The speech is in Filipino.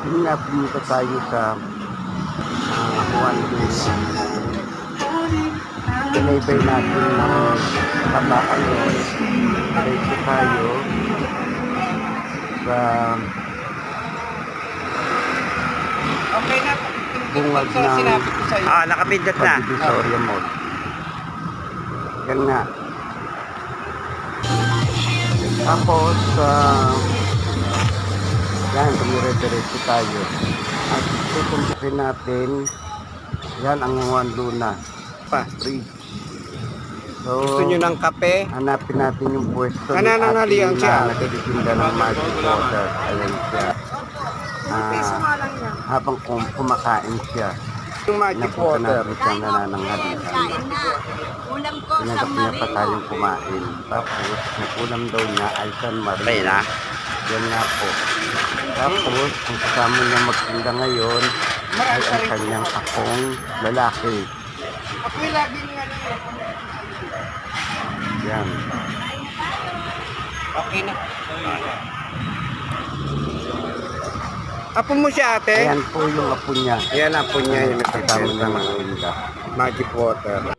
Yun nga, pumunta tayo sa Juan Luna. Pinaybay natin ng Babacanor. Diretso tayo sa Okay na. bungad Sa ng sinabi ko sa'yo. Nakapindot na. Divisoria Mall. Yan nga. Tapos, yan, tumire-diretso tayo. At tutumbukin natin, yan ang Juan Luna Bridge. So, Gusto nyo ng kape? hanapin natin yung pwesto ni Nananghalian Ate siya. na nagtitinda ng magic water. Ayan siya. Habang kumakain siya, Yung magic napunta water. natin siyang nanananghalian. Ulam ko sa Tinanggap niya pa tayong kumain. Tapos, ang ulam daw niya ay San Marino. Okay na. Yan nga po. Tapos, ang kasama niya magtinda ngayon ay ang kanyang akong lalaki. Ako'y lagi nga Yan. Okay na. Apo mo siya, ate? Ayan po yung apo niya. Ayan, apo niya yung Kasama niya nagsasalita ng magtinda. magic water.